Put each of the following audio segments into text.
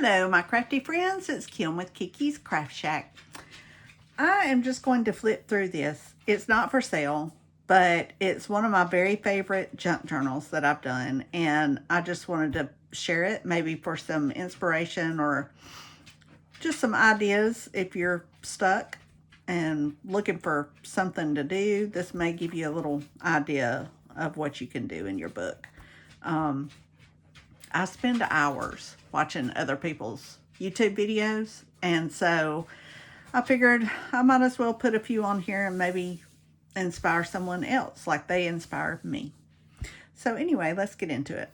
Hello, my crafty friends. It's Kim with Kiki's Craft Shack. I am just going to flip through this. It's not for sale, but it's one of my very favorite junk journals that I've done, and I just wanted to share it, maybe for some inspiration or just some ideas if you're stuck and looking for something to do. This may give you a little idea of what you can do in your book. I spend hours watching other people's YouTube videos, and so I figured I might as well put a few on here and maybe inspire someone else like they inspired me. So anyway, let's get into it.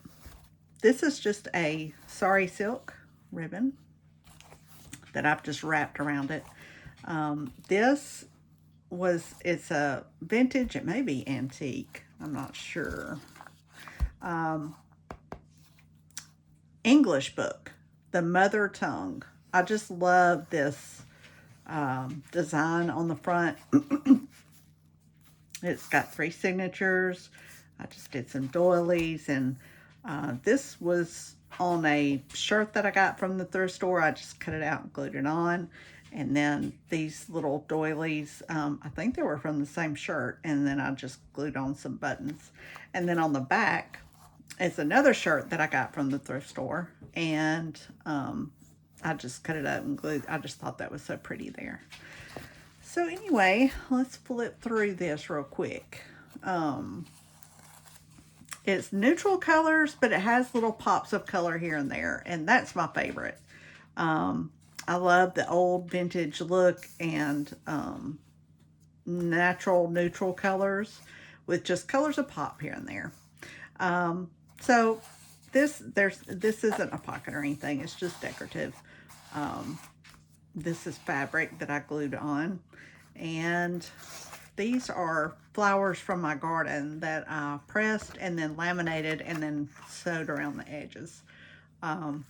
This is just a sari silk ribbon that I've just wrapped around it. It's a vintage, it may be antique, I'm not sure. English book, The Mother Tongue. I just love this design on the front. It's got 3 signatures. I just did some doilies, and this was on a shirt that I got from the thrift store. I just cut it out and glued it on. And then these little doilies, I think they were from the same shirt, and then I just glued on some buttons. And then on the back, it's another shirt that I got from the thrift store, and I just cut it up and glued. I just thought that was so pretty there. So anyway, let's flip through this real quick. It's neutral colors, but it has little pops of color here and there, and that's my favorite. I love the old vintage look and natural neutral colors with just colors of pop here and there. So this isn't a pocket or anything. It's just decorative. This is fabric that I glued on, and these are flowers from my garden that I pressed and then laminated and then sewed around the edges. And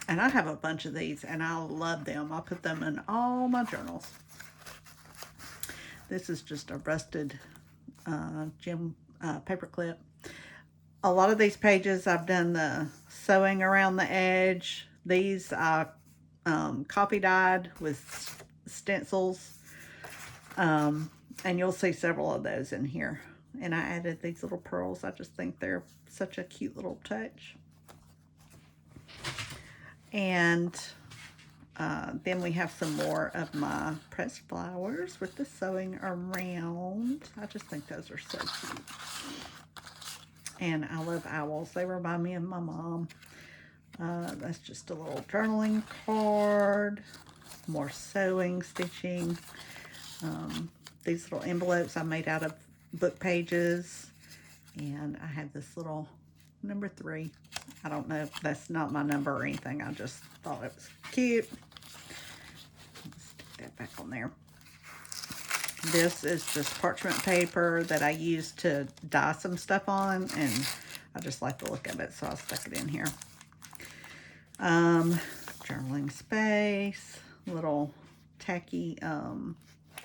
I have a bunch of these, and I love them. I put them in all my journals. This is just a rusted gem paper clip. A lot of these pages I've done the sewing around the edge. These I copy dyed with stencils, and you'll see several of those in here. And I added these little pearls. I just think they're such a cute little touch. And then we have some more of my pressed flowers with the sewing around. I just think those are so cute. And I love owls. They remind me of my mom. That's just a little journaling card. More sewing, stitching. These little envelopes I made out of book pages. And I have this little number 3. I don't know if that's not my number or anything. I just thought it was cute. Stick that back on there. This is just parchment paper that I used to dye some stuff on, and I just like the look of it, so I stuck it in here. Journaling space, little tacky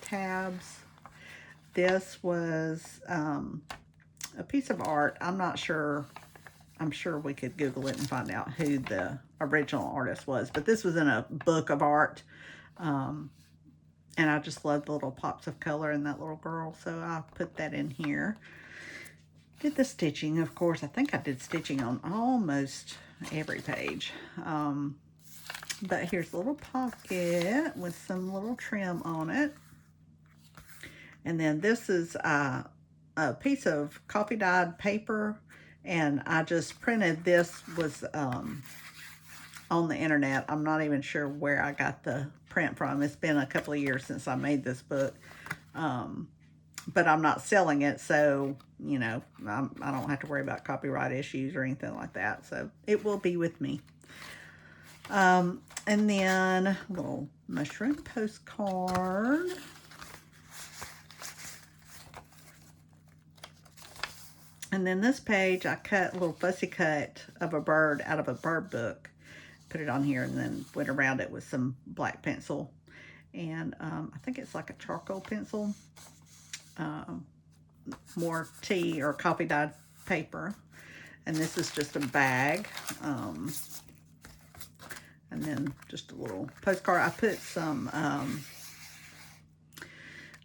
tabs. This was a piece of art. I'm not sure. I'm sure we could Google it and find out who the original artist was, but this was in a book of art. And I just love the little pops of color in that little girl, so I put that in here. Did the stitching, of course. I think I did stitching on almost every page. But here's a little pocket with some little trim on it. And then this is a piece of coffee dyed paper, and I just printed this. Was on the internet. I'm not even sure where I got the print from. It's been a couple of years since I made this book, but I'm not selling it, so you know, I don't have to worry about copyright issues or anything like that, so it will be with me. And then a little mushroom postcard. And then this page, I cut a little fussy cut of a bird out of a bird book. Put it on here and then went around it with some black pencil. And I think it's like a charcoal pencil. More tea or coffee dyed paper. And this is just a bag. And then just a little postcard. I put some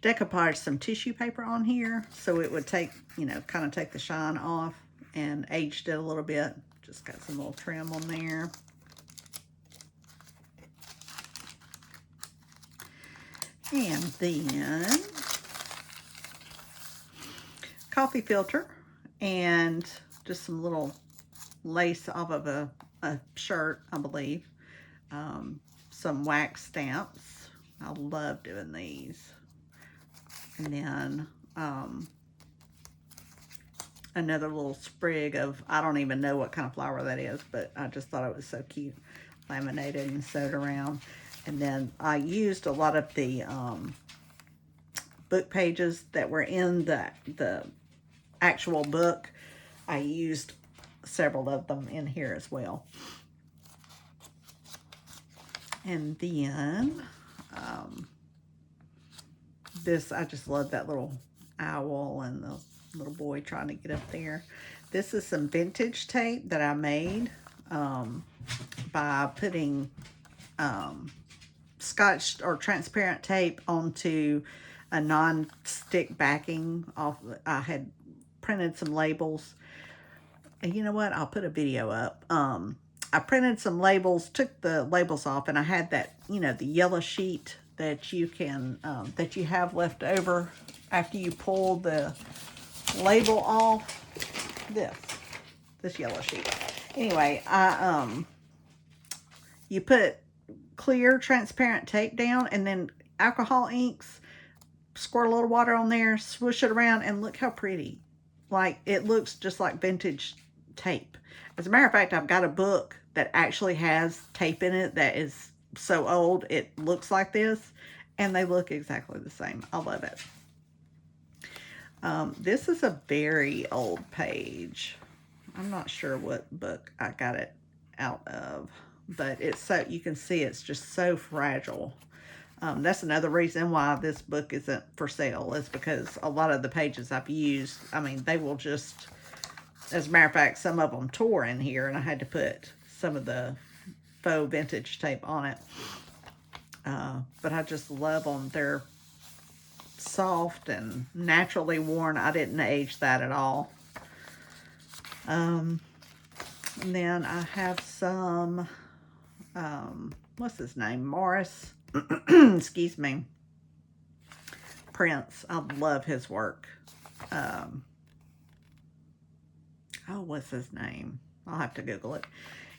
decoupage, some tissue paper on here so it would take, you know, kind of take the shine off, and aged it a little bit. Just got some little trim on there. And then coffee filter and just some little lace off of a shirt, I believe. Some wax stamps. I love doing these. And then another little sprig of, I don't even know what kind of flower that is, but I just thought it was so cute. Laminated and sewed around. And then I used a lot of the book pages that were in the actual book. I used several of them in here as well. And then this, I just love that little owl and the little boy trying to get up there. This is some vintage tape that I made by putting Scotch or transparent tape onto a non-stick backing off. I had printed some labels, and you know what, I'll put a video up. I printed some labels, took the labels off, and I had that, you know, the yellow sheet that you can that you have left over after you pull the label off. This yellow sheet. Anyway, you put clear transparent tape down, and then alcohol inks, squirt a little water on there, swoosh it around, and look how pretty. Like, it looks just like vintage tape. As a matter of fact, I've got a book that actually has tape in it that is so old it looks like this, and they look exactly the same. I love it. This is a very old page. I'm not sure what book I got it out of, but it's so, you can see it's just so fragile. That's another reason why this book isn't for sale, is because a lot of the pages I've used, I mean, they will just, as a matter of fact, some of them tore in here, and I had to put some of the faux vintage tape on it. But I just love them. They're soft and naturally worn. I didn't age that at all. And then I have some, what's his name? Morris, excuse me, prints. I love his work. Oh, what's his name? I'll have to Google it.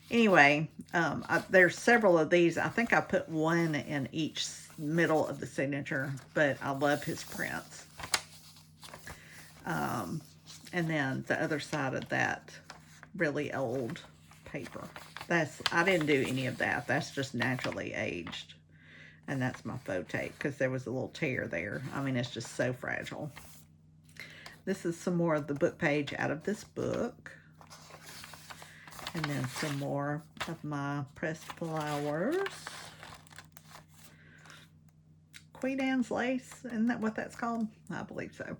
Anyway, there's several of these. I think I put one in each middle of the signature, but I love his prints. And then the other side of that really old paper. I didn't do any of that. That's just naturally aged. And that's my faux tape, because there was a little tear there. I mean, it's just so fragile. This is some more of the book page out of this book. And then some more of my pressed flowers. Queen Anne's lace, isn't that what that's called? I believe so.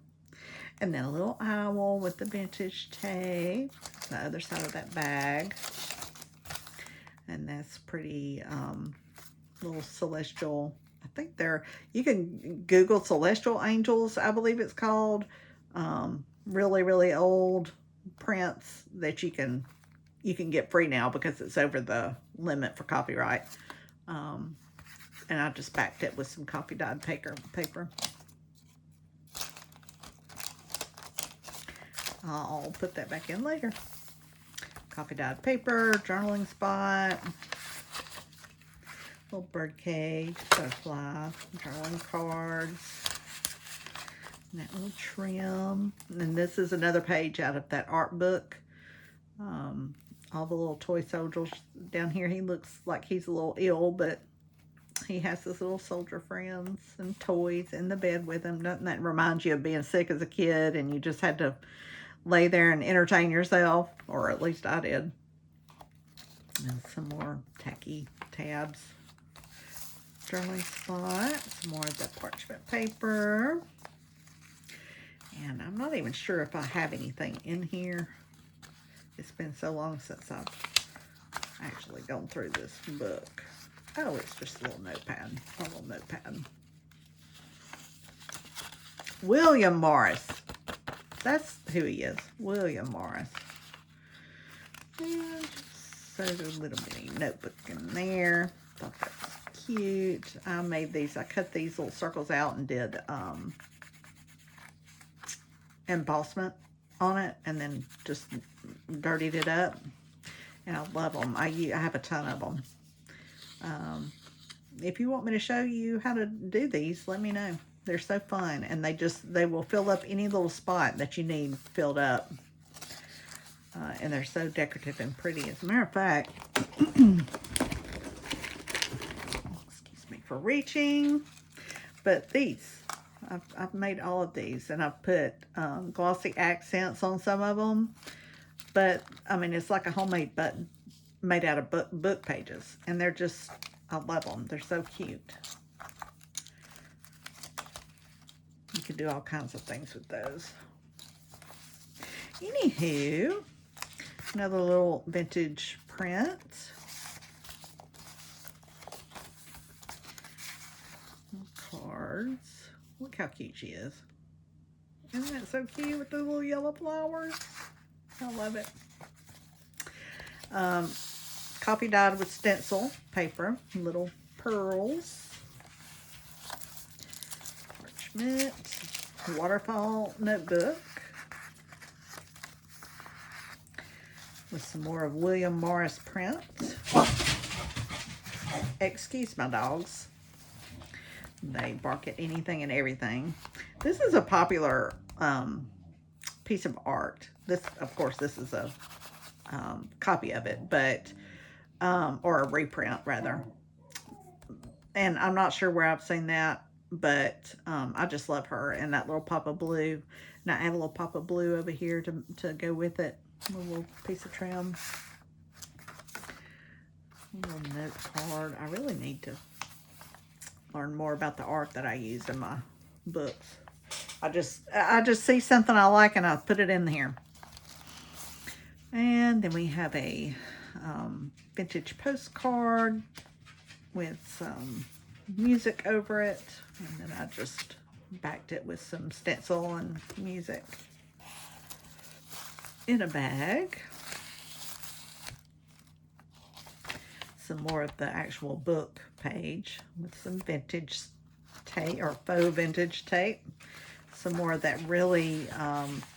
And then a little owl with the vintage tape. The other side of that bag. And that's pretty little celestial. I think you can Google celestial angels, I believe it's called. Really, really old prints that you can get free now because it's over the limit for copyright. And I just backed it with some coffee dyed paper. I'll put that back in later. Coffee dyed paper, journaling spot, little bird cage, butterfly, journaling cards, and that little trim. And then this is another page out of that art book. All the little toy soldiers down here. He looks like he's a little ill, but he has his little soldier friends and toys in the bed with him. Doesn't that remind you of being sick as a kid and you just had to lay there and entertain yourself? Or at least I did. And some more tacky tabs. Journaling spot. Some more of the parchment paper. And I'm not even sure if I have anything in here. It's been so long since I've actually gone through this book. Oh, it's just a little notepad. A little notepad. William Morris. That's who he is. William Morris. And just sewed a little bitty notebook in there. Thought that was cute. I made these. I cut these little circles out and did embossment on it, and then just dirtied it up. And I love them. I have a ton of them. If you want me to show you how to do these, let me know. They're so fun, and they will fill up any little spot that you need filled up. And they're so decorative and pretty. As a matter of fact, excuse me for reaching, but these, I've made all of these, and I've put glossy accents on some of them. But, I mean, it's like a homemade button made out of book pages. And they're just, I love them. They're so cute. You can do all kinds of things with those. Anywho, another little vintage print. Cards. Look how cute she is. Isn't that so cute with the little yellow flowers? I love it. Copy dyed with stencil paper. Little pearls. Parchment. Waterfall notebook. With some more of William Morris print. Excuse my dogs. They bark at anything and everything. This is a popular piece of art. This, of course, this is a copy of it, but or a reprint rather. And I'm not sure where I've seen that, but I just love her and that little pop of blue. And I add a little pop of blue over here to go with it. A little piece of trim. A little note card. I really need to learn more about the art that I use in my books. I just see something I like and I put it in here. And then we have a vintage postcard with some music over it. And then I just backed it with some stencil and music. In a bag. Some more of the actual book page with some vintage tape or faux vintage tape. Some more of that really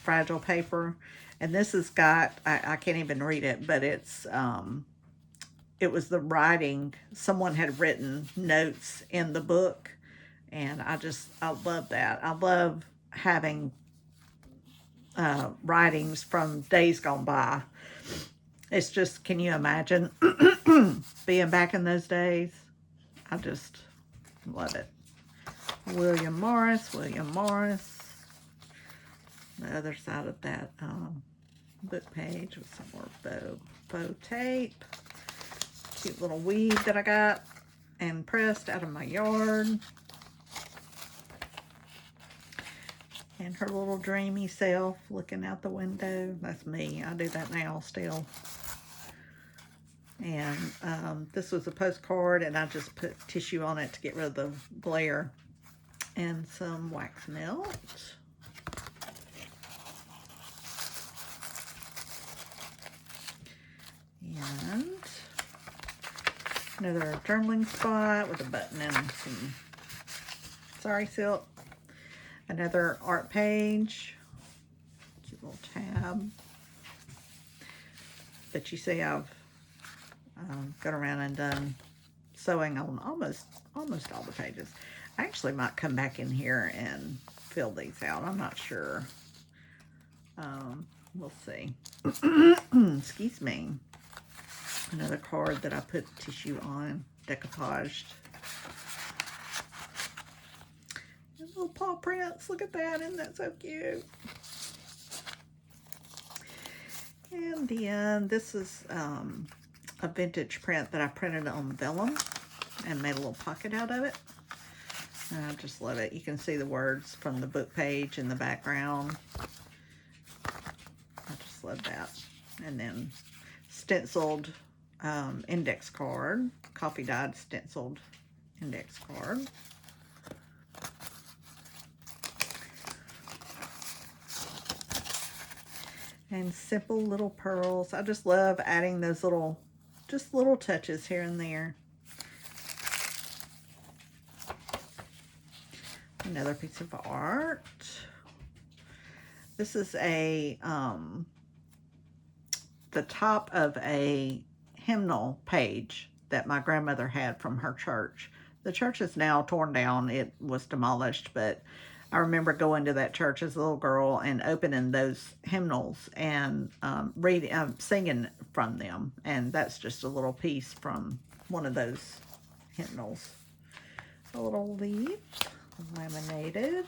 fragile paper. And this has got, I can't even read it, but it's, it was the writing. Someone had written notes in the book. And I love that. I love having writings from days gone by. It's just, can you imagine being back in those days? I just love it. William Morris, William Morris. The other side of that book page with some more faux tape. Cute little weed that I got and pressed out of my yard. And her little dreamy self looking out the window. That's me. I do that now still. And this was a postcard, and I just put tissue on it to get rid of the glare. And some wax melt. And another journaling spot with a button and some Sorry Silk. Another art page. Cute little tab. But you see I've got around and done sewing on almost all the pages. I actually might come back in here and fill these out. I'm not sure. We'll see. Excuse me. Another card that I put tissue on, decoupaged. Little paw prints. Look at that. Isn't that so cute? And then this is a vintage print that I printed on vellum and made a little pocket out of it. And I just love it. You can see the words from the book page in the background. I just love that. And then stenciled index card, coffee dyed stenciled index card. And simple little pearls. I just love adding those little, just little touches here and there. Another piece of art. This is a, the top of a hymnal page that my grandmother had from her church. The church is now torn down. It was demolished, but I remember going to that church as a little girl and opening those hymnals and singing from them. And that's just a little piece from one of those hymnals. A little leaf, laminated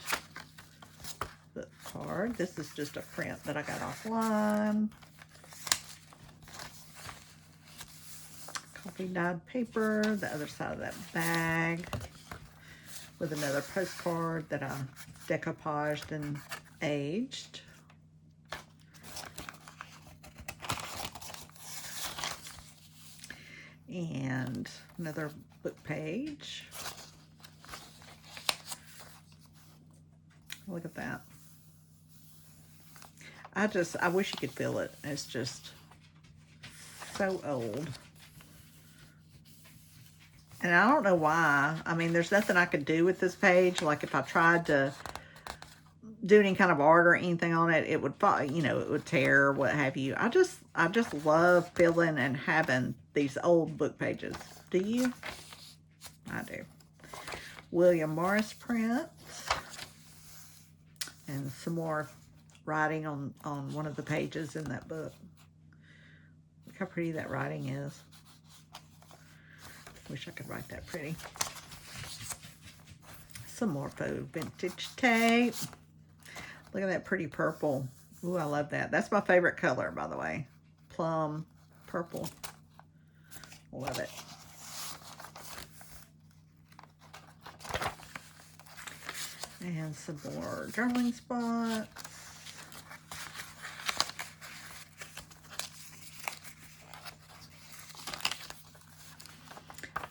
book card. This is just a print that I got offline. Coffee dyed paper, the other side of that bag, with another postcard that I decoupaged and aged. And another book page. Look at that. I wish you could feel it. It's just so old. And I don't know why. I mean, there's nothing I could do with this page. Like if I tried to do any kind of art or anything on it, it would fall, you know, it would tear or what have you. I just love feeling and having these old book pages. Do you? I do. William Morris print. And some more writing on one of the pages in that book. Look how pretty that writing is. Wish I could write that pretty. Some more faux vintage tape. Look at that pretty purple. Ooh, I love that. That's my favorite color, by the way. Plum purple. Love it. And some more journaling spots.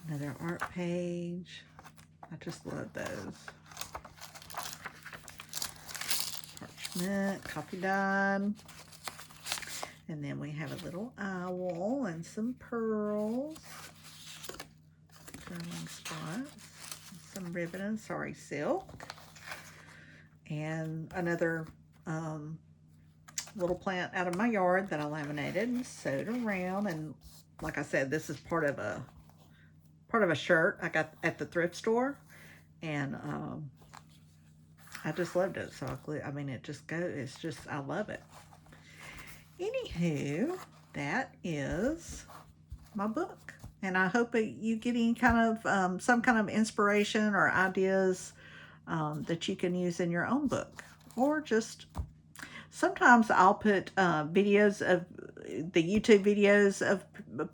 Another art page. I just love those. Parchment, coffee dyed. And then we have a little owl and some pearls. Journaling spots. Some ribbon and sari silk. And another little plant out of my yard that I laminated and sewed around. And like I said, this is part of a shirt I got at the thrift store, and I just loved it. So I mean, it just goes. It's just, I love it. Anywho, that is my book, and I hope that you get any kind of some kind of inspiration or ideas that you can use in your own book, or just sometimes I'll put videos of the YouTube videos of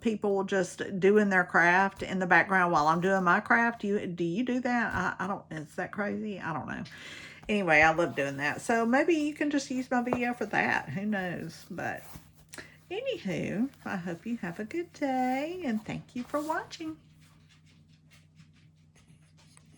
people just doing their craft in the background while I'm doing my craft. Do you do that? I don't, is that crazy? I don't know. Anyway, I love doing that. So maybe you can just use my video for that. Who knows? But anywho, I hope you have a good day, and thank you for watching.